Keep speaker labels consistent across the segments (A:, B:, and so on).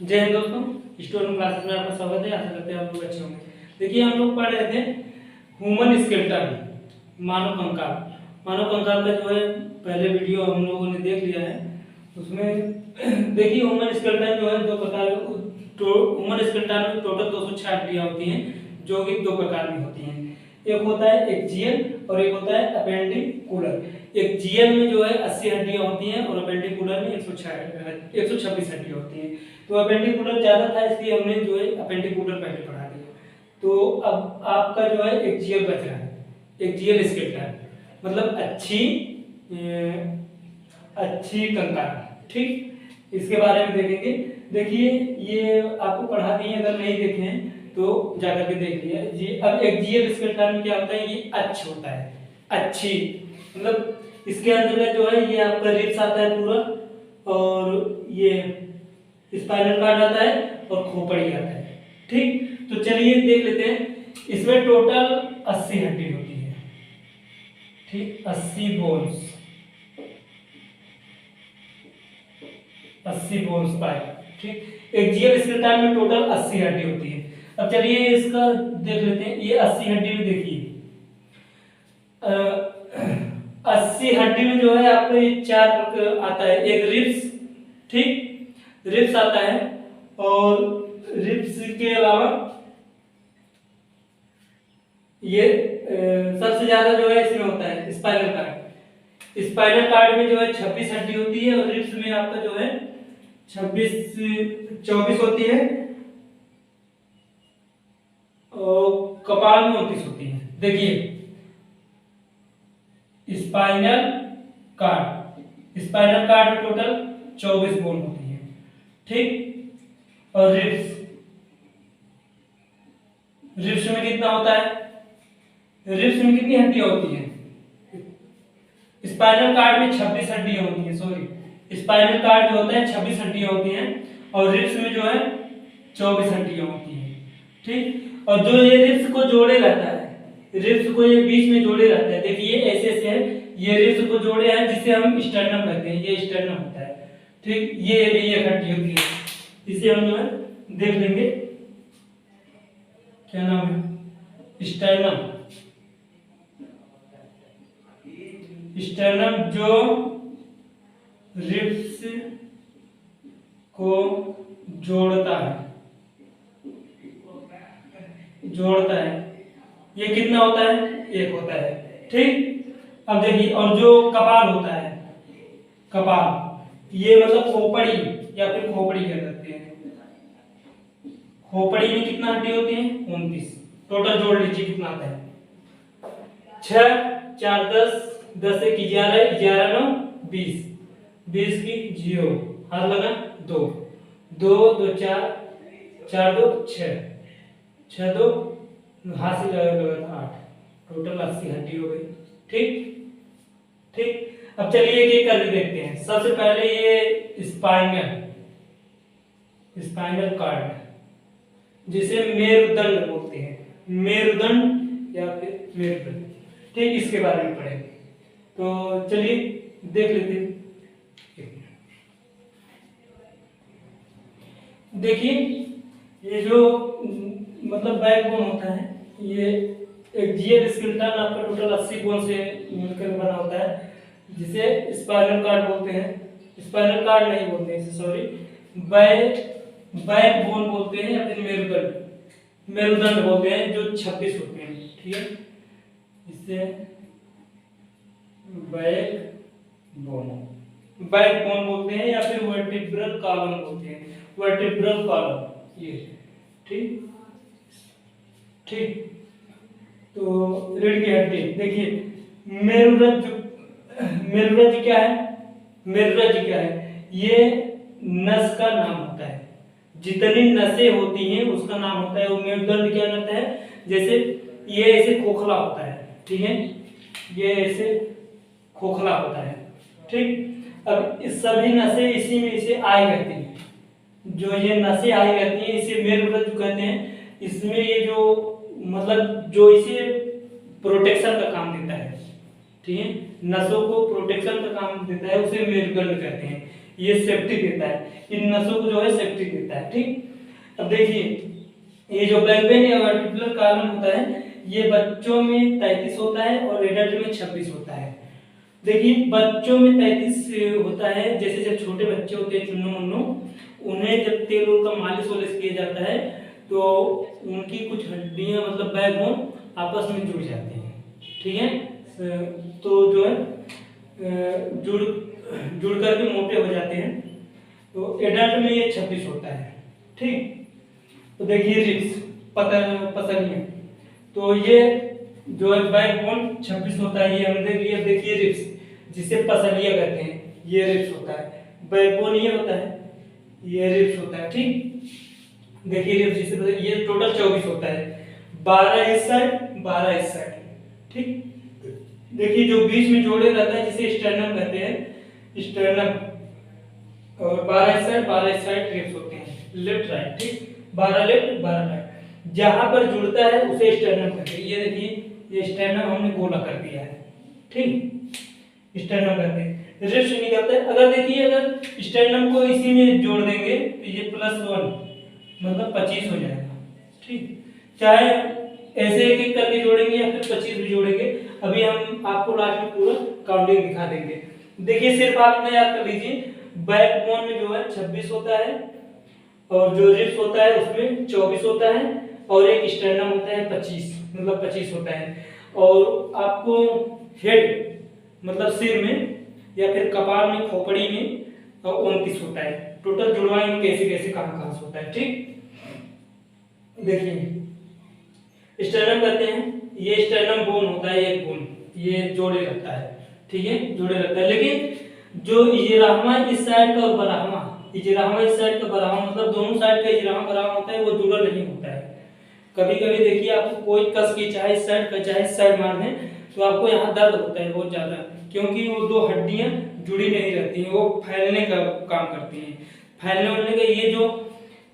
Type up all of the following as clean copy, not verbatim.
A: जय हिंद दोस्तों, story classes में आपका स्वागत है। आशा करते हैं आप लोग अच्छे होंगे। देखिए, हम लोग पढ़ रहे थे ह्यूमन स्केलेटन, मानव कंकाल। मानव कंकाल का जो है पहले वीडियो हम लोगों ने देख लिया है। उसमें देखिए, ह्यूमन स्केलेटन जो है दो प्रकार, ह्यूमन स्केलेटन में टोटल 206 हड्डियां होती हैं, जो कि दो प्रकार में होती हैं। एक होता है एक्जियल और एक होता है अपेंडिकुलर। एक्जियल में जो है 80 हड्डियां होती हैं और अपेंडिकुलर में 126 हड्डियां होती हैं। तो अपेंडिकुलर ज्यादा था, इसलिए हमने जो है अपेंडिकुलर पहले पढ़ा दिया। तो अब आपका जो है एक्जियल बच रहा है। एक्जियल स्केलेटन मतलब अच्छी कंकाल। ठीक, इसके बारे में देखेंगे। देखिए, ये आपको पढ़ा दिए, अगर नहीं देखे हैं तो जाकर के देख लिया जी। अब एक्जियल स्केलेटन में क्या होता है, ये अच्छ होता है। अच्छी मतलब इसके अंदर जो है ये आपका रिब्स आता है पूरा, और ये स्पाइनल कॉर्ड आता है और खोपड़ी आता है। ठीक, तो चलिए देख लेते हैं। इसमें टोटल 80 हड्डी होती है। ठीक, 80 बोन्स, 80 बोन्स पाए। ठीक, एक्जियल स्केलेटन में टोटल 80 हड्डी होती है। अब चलिए इसका देख लेते हैं। ये 80 हड्डी में देखिए, 80 हड्डी में जो है आपको ये चार आता है। एक रिब्स, ठीक, रिब्स आता है, और रिब्स के अलावा ये सबसे ज्यादा जो है इसमें होता है स्पाइनल कार्ड। स्पाइनल कार्ड में जो है 26 हड्डी होती है, और रिब्स में आपका जो है 24 होती है, और कपाल में 29 होती है। देखिए, स्पाइनल कार्ड में टोटल 24 बोन होती है। ठीक, और रिब्स में कितना होता है? रिब्स में कितनी हड्डियां होती हैं? स्पाइनल कार्ड में 26 हड्डियां होती हैं। सॉरी, स्पाइनल कार्ड जो होता है 26 हड्डियां होती हैं, और रिब्स में जो है 24 हड्डियां होती हैं। ठीक, और जो ये रिब्स को जोड़े रहता है, रिब्स को ये बीच में जोड़े रहता है। देखिए ऐसे ऐसे है, ये रिब्स को जोड़े हैं, जिसे हम स्टर्नम कहते हैं। ये स्टर्नम होता है। ठीक, ये एक हड्डी होती है। इसे हम जो है देख लेंगे, क्या नाम है? स्टर्नम। स्टर्नम जो रिब्स को जोड़ता है, ये कितना होता है? एक होता है। ठीक, अब देखिए, और जो कपाल होता है, कपाल ये मतलब खोपड़ी या फिर खोपड़ी कह सकते हैं। खोपड़ी में कितना हड्डी होती है? 29। टोटल जोड़ लीजिए कितना आता है? 6 4 10, 10 1 11, 11 9 20, 20 की 0, हाथ लगा 2 2 2 4 4 2 6 6 2 हाथ से लगा 8। टोटल 80 हड्डी हो गई। ठीक ठीक, अब चलिए एक एक करके देखते हैं। सबसे पहले ये स्पाइनल कार्ड, जिसे मेरुदंड बोलते हैं। मेरुदंड या फिर मेरुदंड। ठीक, इसके बारे में पढ़ेंगे। तो चलिए देख लेते हैं। देखिए, ये जो मतलब बैकबोन होता है, ये एक्जियल स्केलेटन आपका टोटल 80 बोन से मिलकर बना होता है, जिसे स्पाइनल कार्ड बोलते हैं। स्पाइनल कार्ड नहीं बोलते हैं इसे, सॉरी, बैकबोन बोलते हैं, या फिर मेरुदंड बोलते हैं, जो 26 होते हैं। ठीक है, इससे बैकबोन बोलते हैं, या फिर वर्टिब्रल कॉलम बोलते हैं। वर्टिब्रल कॉलम ये। ठीक ठीक, तो रीढ़ की हड्डी देखिए, मेरुरज्जु। मेरुरज्जु क्या है? मेरुरज्जु क्या है? ये नस का नाम होता है। जितनी नसें होती हैं उसका नाम होता है। वो मेरुदंड क्या करता है? जैसे ये ऐसे खोखला होता है, ठीक है, ये ऐसे खोखला होता है। ठीक, अब इस सभी नसें इसी में इसे आई रहती हैं। जो ये नसें आई रहती हैं इसे मेरुरज्जु कहते हैं। इसमें ये जो मतलब जो इसे प्रोटेक्शन का काम देता है, ठीक है, नसों को प्रोटेक्शन का काम देता है, उसे मेरुदंड कहते हैं। ये सेफ्टी देता है, इन नसों को जो है सेफ्टी देता है। ठीक, अब देखिए ये जो बैकबोन या वर्टिब्रल कॉलम होता है ये बच्चों में 33 होता है और एडल्ट में 26 होता है। देखिए बच्चों में 33 होता है, जैसे जब छोटे बच्चे होते हैं चुन्नू मुन्नू, उन्हें जब तेल का मालिश वालिश किया जाता है तो उनकी कुछ हड्डियां मतलब बैकबोन आपस में जुड़ जाती हैं। ठीक है, तो जो है जुड़ जुड़ करके मोटे हो जाते हैं। तो एडल्ट में ये 26 होता है। ठीक, तो देखिए रिब्स पसलियां, तो ये जो है बैकबोन 26 होता है, ये हमने लिया। देखिए रिब्स जिसे पसलियां कहते हैं, ये रिब्स होता है, बैकबोन ये होता है, ये रिब्स होता है। ठीक, देखिए रिब्स जिसे ये टोटल 24 होता है, 12 इस साइड 12 इस साइड। ठीक, देखिए जो बीच में जोड़े रहता है जिसे स्टर्नम कहते हैं, स्टर्नम, और 12 इस साइड 12 इस साइड रिब्स होते हैं, लेफ्ट राइट। ठीक, 12 लेफ्ट 12 राइट, जहां पर जुड़ता है उसे स्टर्नम कहते हैं। ये देखिए ये स्टर्नम हमने गोला कर दिया है। ठीक, स्टर्नम कहते हैं। रिब्स निकलता है, अगर देखिए अगर स्टर्नम को इसी में जोड़ देंगे तो ये +1 मतलब 25 हो जाएगा। ठीक, चाहे ऐसे एक एक करके जोड़ेंगे या फिर 25 भी जोड़ेंगे, अभी हम आपको लास्ट में पूरा काउंटिंग दिखा देंगे। देखिए सिर्फ आप इतना याद कर लीजिए, बैकबोन में जो है 26 होता है और जो रिब्स होता है उसमें 24 होता है और एक स्टर्नम होता है 25 मतलब 25 होता है। और आपको हेड मतलब सिर में या फिर कपाल में खोपड़ी में 29 होता है। टोटल जुड़वाएंगे कैसे कैसे कहां से होता है। ठीक, देखिए स्टर्नम कहते हैं, ये स्टर्नम बोन होता है, एक बोन ये जोड़े रहता है। ठीक है, जोड़े रहता है, लेकिन जो इजराहमा इस साइड का और बराहमा, इजराहमा इस साइड का बराहमा मतलब दोनों साइड का इजराहमा बराहमा होता है, वो जुड़ा नहीं होता है। कभी कभी देखिए आपको कोई कस की चाहे इस साइड का चाहे इस साइड मार दें तो आपको यहाँ दर्द होता है बहुत ज्यादा, क्योंकि वो दो हड्डियां जुड़ी नहीं रहती हैं, वो फैलने का काम करती हैं। फैलने वाले का ये जो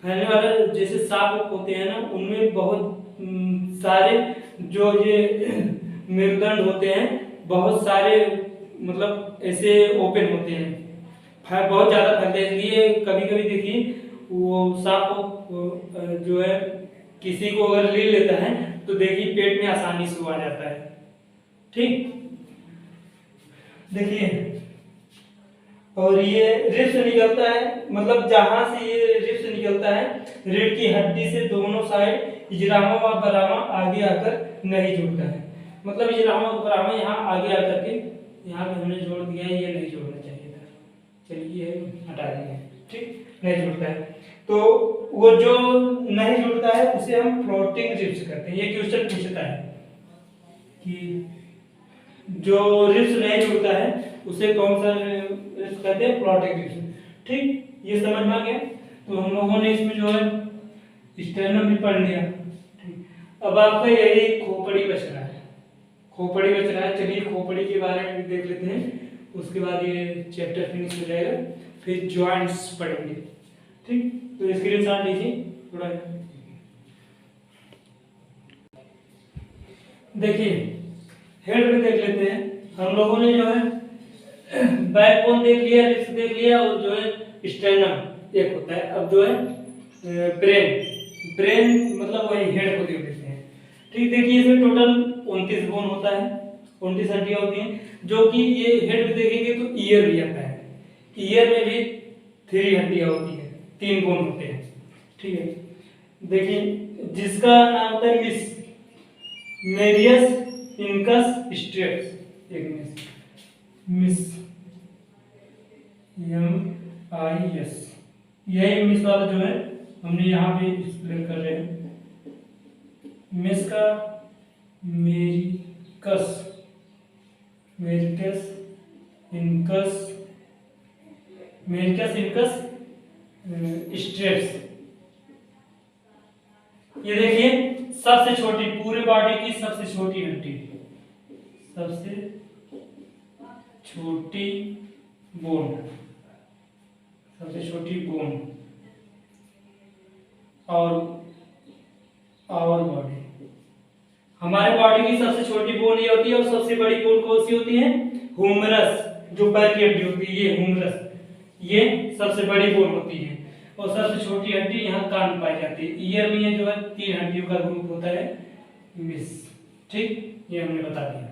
A: फैलने वाले जैसे सांप होते हैं ना, उनमें बहुत सारे जो ये मेरुदंड होते हैं बहुत सारे मतलब ऐसे ओपन होते हैं, बहुत ज्यादा फैलते हैं। इसलिए कभी कभी देखिए वो सांप जो है किसी को अगर ले लेता है तो देखिए पेट में आसानी से आ जाता है। ठीक, देखिए और ये रिब्स निकलता है, मतलब जहां से ये रिब्स निकलता है रीढ़ की हड्डी से दोनों साइड इजराहमा व बराहमा आगे आकर नहीं जुड़ता है। मतलब इजराहमा व बराहमा यहाँ आगे आकर के यहाँ पे हमने जोड़ दिया है, ये नहीं जोड़ना चाहिए था, चलिए हटा दिए। ठीक, नहीं जुड़ता है, तो वो जो नहीं जुड़ता है उसे हम फ्लोटिंग रिब्स कहते हैं। ये क्वेश्चन पूछता है कि जो रिब्स नहीं जुड़ता है उसे कौन सा रिब्स कहते हैं, फ्लोटिंग रिब्स। ठीक, ये समझ में आ गया। तो हम लोगों ने इसमें जो है स्टर्नम भी पढ़ लिया। ठीक, अब आपका यही खोपड़ी बच रहा है, खोपड़ी बच रहा है। चलिए खोपड़ी के बारे में भी देख लेते हैं, उसके बाद ये चैप्टर फिनिश हो जाएगा, फिर जॉइंट्स पढ़ेंगे। ठीक, तो स्क्रीनशॉट लीजिए थोड़ा। देखिए हेड में देख लेते हैं। हम लोगों ने जो है बैकबोन देख लिया, रिब्स देख लिया और जो है स्टर्नम एक होता है। अब जो है ब्रेन मतलब वही हेड को देख लेते हैं। ठीक, देखिए इसमें टोटल 29 बोन होता है, 29 हड्डियां होती हैं, जो कि ये हेड में देखेंगे तो ईयर भी आता है, ईयर में भी 3 हड्डियां होती है, 3 बोन होते हैं। ठीक है, देखिए जिसका नाम होता है मेरियस इनकस स्ट्रेप्स, एक मिस MIS, यही मिस वाला जो है हमने यहाँ पे एक्सप्लेन कर रहे हैं। मिस का मेरिकस इनकस स्ट्रेप्स। ये देखिए सबसे छोटी, पूरे बॉडी की सबसे छोटी हड्डी, सबसे छोटी बोन, सबसे छोटी बोन और बॉडी, हमारे बॉडी की सबसे छोटी बोन ये होती है। और सबसे बड़ी बोन कौन सी होती है, ह्यूमरस, जो पैर की हड्डी होती है, ये ह्यूमरस, ये सबसे बड़ी बोन होती है और सबसे छोटी हड्डी यहाँ कान में पाई जाती है। ईयर में ये जो है 3 हड्डियों का ग्रुप होता है मिस। ठीक, ये हमने बता दिया।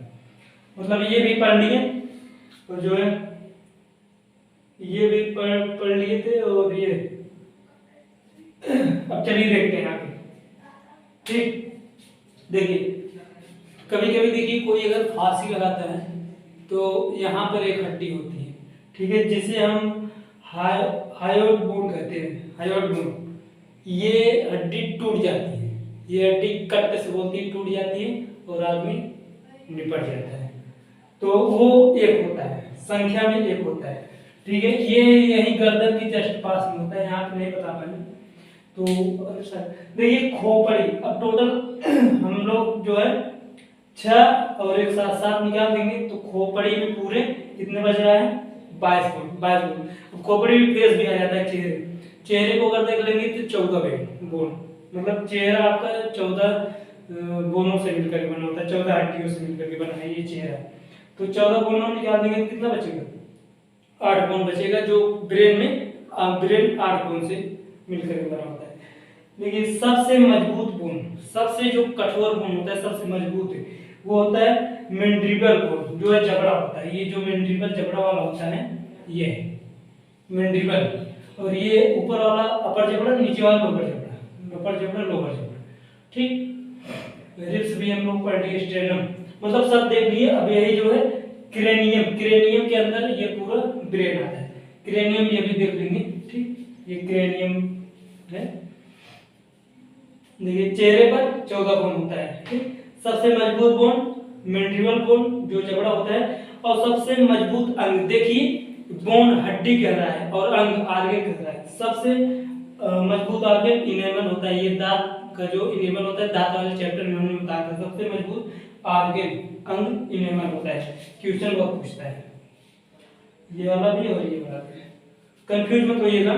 A: मतलब ये भी पढ़ लिए और जो है ये भी पढ़ लिए थे और ये अब चलिए देखते हैं आगे। ठीक, देखिए कभी कभी देखिए कोई अगर फांसी लगाता है तो यहाँ पर एक हड्डी होती है, ठीक है, जिसे हम हायोइड बोन कहते हैं। हायोइड बोन, ये हड्डी टूट जाती है, ये हड्डी कट से बोलती है, टूट जाती है और आदमी निपट जाता है। तो वो एक होता है, संख्या में एक होता है। ठीक है, ये यही गर्दन की जस्ट पास में होता है, यहाँ पे नहीं बता पाए तो देखिए खोपड़ी। अब टोटल हम लोग जो है 6 और एक साथ 7 निकाल देंगे तो खोपड़ी में पूरे कितने बच रहा है 22 बोन। अब खोपड़ी में फेस भी आ जाता है, चेहरे को अगर देख लेंगे तो 14 बोन, मतलब चेहरा आपका 14 बोनों से मिलकर बना होता है, 14 हड्डियों से मिलकर के बना है ये चेहरा। तो 14 बोनों निकाल देंगे तो कितना बचेगा 8 बोन बचेगा, जो ब्रेन में ब्रेन 8 बोन से मिलकर के बना होता है। देखिए सबसे मजबूत बोन, सबसे जो कठोर बोन होता है, सबसे मजबूत है वो होता है मैंडिबल बोन, जो है जबड़ा होता है। ये जो मैंडिबल जबड़ा वाला होता है ये मैंडिबल, और ये ऊपर वाला अपर जबड़ा, नीचे वाला लोअर जबड़ा, अपर जबड़ा लोअर जबड़ा। ठीक, रिब्स भी हम लोग पढ़ लिए, स्टेर्नम, मतलब सब देख लिए। अब यही जो है क्रेनियम, क्रेनियम के अंदर ये पूरा ब्रेन आता है, क्रेनियम ये भी देख लेंगे। ठीक, ये क्रेनियम है। देखिए चेहरे पर 14 बोन होता है। ठीक, सबसे मजबूत बोन मैंडिबल बोन जो जबड़ा होता है, और सबसे मजबूत अंग देखिए बोन हड्डी कह रहा है और अंग आर्गन कह रहा है। सबसे मजबूत आर्गन इनेमल होता है, ये दांत का जो इनेमल होता है, दांत वाले चैप्टर में हमने बताया था सबसे मजबूत आर्गन अंग इनेमल होता है। क्वेश्चन बहुत पूछता है ये वाला भी और ये वाला भी, कंफ्यूज मत होइएगा।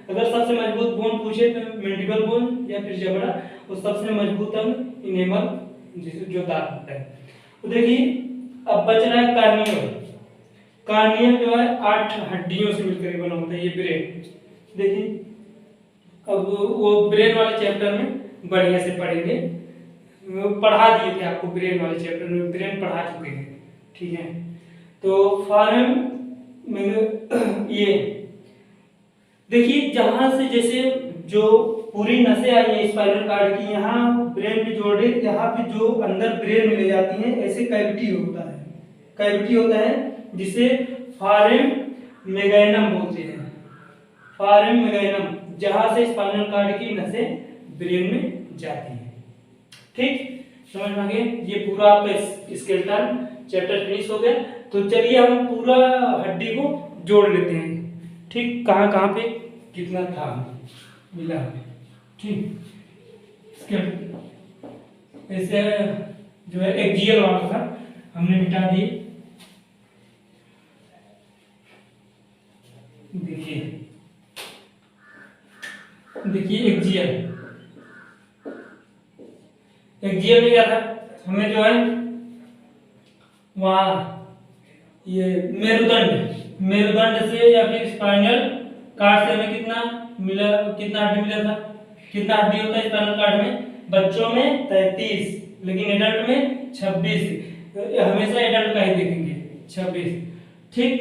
A: अगर सबसे मजबूत बोन पूछे तो मैंडिबल बोन या फिर जबड़ा, और सबसे मजबूत अंग इनेमल जो दांत होता है। तो देखिए अब बच रहा है कार्नियम। कार्नियम जो है 8 हड्डियों से मिलकर बना होता है, ये ब्रेन। देखिए अब वो ब्रेन वाले चैप्टर में बढ़िया से पढ़ेंगे, पढ़ा दिए थे आपको ब्रेन वाले चैप्टर में, ब्रेन पढ़ा चुके हैं। ठीक है, तो फॉरम में ये देखिए जहां से जैसे जो पूरी नसें आई हैं स्पाइनल कार्ड की, यहाँ ब्रेन में जोड़े, यहाँ पे जो अंदर ब्रेन में ले जाती हैं, ऐसे कैविटी होता है, कैविटी होता है जिसे फॉरेन मेगैनम बोलते हैं। फॉरेन मेगैनम, जहां से स्पाइनल कार्ड की नसें ब्रेन में जाती हैं। ठीक, समझ में आ गया? ये पूरा आपका स्केलेटन चैप्टर फिनिश हो गया। तो चलिए हम पूरा हड्डी को जोड़ लेते हैं। ठीक, कहाँ कहाँ पे कितना था मिला। ठीक, ऐसे जो है एक्सियल वाला था हमने मिटा दिए। देखिए देखिए एक्सियल, एक्सियल में क्या था, हमें जो है वहाँ ये मेरुदंड, मेरुदंड से या फिर स्पाइनल कार्ड से हमें कितना मिला, कितना हड्डी मिला था, कितना हड्डी होता है स्पाइनल कार्ड में, बच्चों में 33, लेकिन एडल्ट में 26। हमेशा एडल्ट का ही देखेंगे 26। ठीक,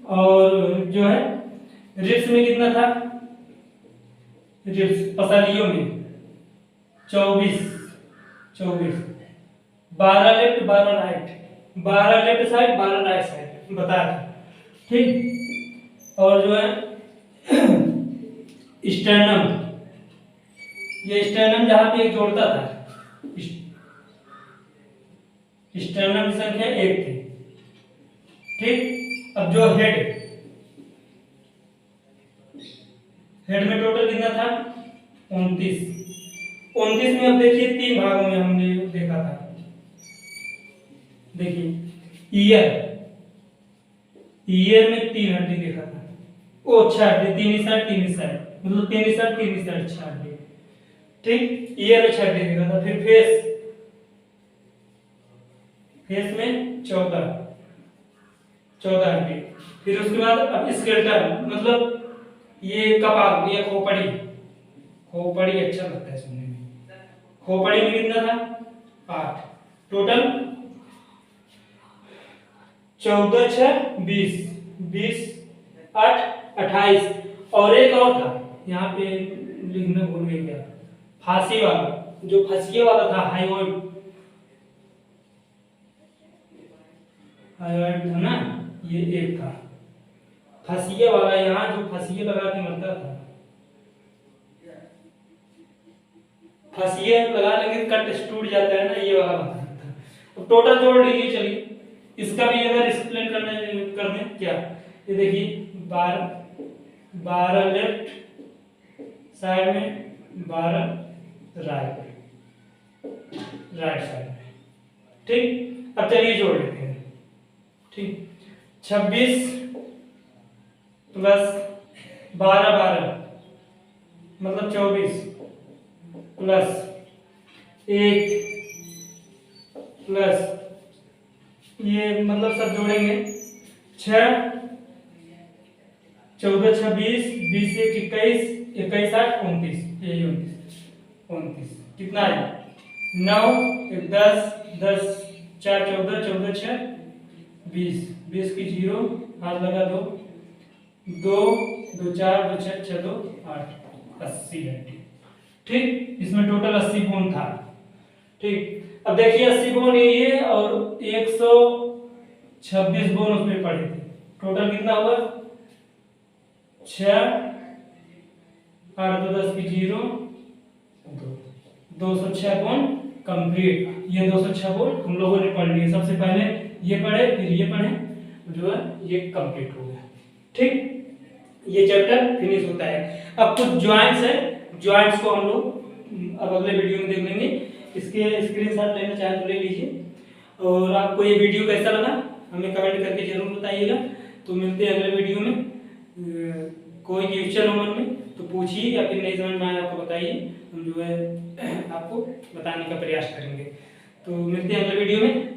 A: और जो है रिब्स में कितना था, रिब्स पसलियों में 24, 12 left 12 right, 12 left side 12 right side बता दें। ठीक, और जो है स्टर्नम, ये स्टर्नम जहां पे एक जोड़ता था, स्टर्नम की संख्या 1 थी। ठीक, अब जो हेड, हेड में टोटल कितना था 29। 29 में अब देखिए 3 भागों में हमने देखा था। देखिए ईयर, ईयर में 3 हड्डी देखा था, ओ 6 हड्डी, 3 इस साइड 3 इस साइड, मतलब 3 इस साइड 3 इस साइड 6 हड्डी। ठीक, ईयर में 6 हड्डी देखा था। फिर फेस, फेस में 14 हड्डी। फिर उसके बाद अब स्केलेटन, मतलब ये कपाल, ये खोपड़ी, खोपड़ी अच्छा लगता है सुनने में। खोपड़ी में कितना था 8, टोटल 14 6 20, 20 8 28। और एक और था यहाँ पे लिखना भूल गए क्या, फांसी वाला, जो फंसिए वाला था हाइवॉइड, हाइवॉइड था ना, ये एक था फंसिए वाला, यहाँ जो फंसिए लगा के मरता था, फंसिए लगा लेंगे कट टूट जाता है ना, ये वाला बता था। तो टोटल जोड़ लीजिए, चलिए इसका भी अगर एक्सप्लेन कर दें क्या, ये देखिए 12 लेफ्ट साइड में, 12 राइट साइड में, ठीक। अब चलिए जोड़ लेते हैं, ठीक। 26 प्लस 12 मतलब 24 प्लस 1 प्लस ये मतलब सब जोड़ेंगे 6 14 6 20, 20 1 21, 21 8 29, ये 29 कितना है 9 1 10 10 4 14 14 6 20, 20 की 0 हाथ लगा 2 2 2 4 2 6 6 2 8 80 है, ठीक। इसमें टोटल 80 बोन था, ठीक। अब देखिए 80 बोन ये और 126 बोन उसमें पड़े थे, टोटल कितना हुआ 6 8 2 10 की 0 206 बोन कंप्लीट। ये 206 बोन हम लोगों ने पढ़ लिए, सबसे पहले ये पढ़े फिर ये पढ़े, जो है ये कंप्लीट हो गया, ठीक। ये चैप्टर फिनिश होता है। अब कुछ ज्वाइंट्स है, ज्वाइंट्स को हम लोग अब अगले वीडियो में देख लेंगे। इसके स्क्रीनशॉट लेना चाहे तो ले लीजिए। और आपको ये वीडियो कैसा लगा हमें कमेंट करके जरूर बताइएगा। तो मिलते हैं अगले वीडियो में। कोई क्वेश्चन हो मन में तो पूछिए, या फिर नहीं समझ में आया आपको बताइए, हम जो है आपको बताने का प्रयास करेंगे। तो मिलते हैं अगले वीडियो में।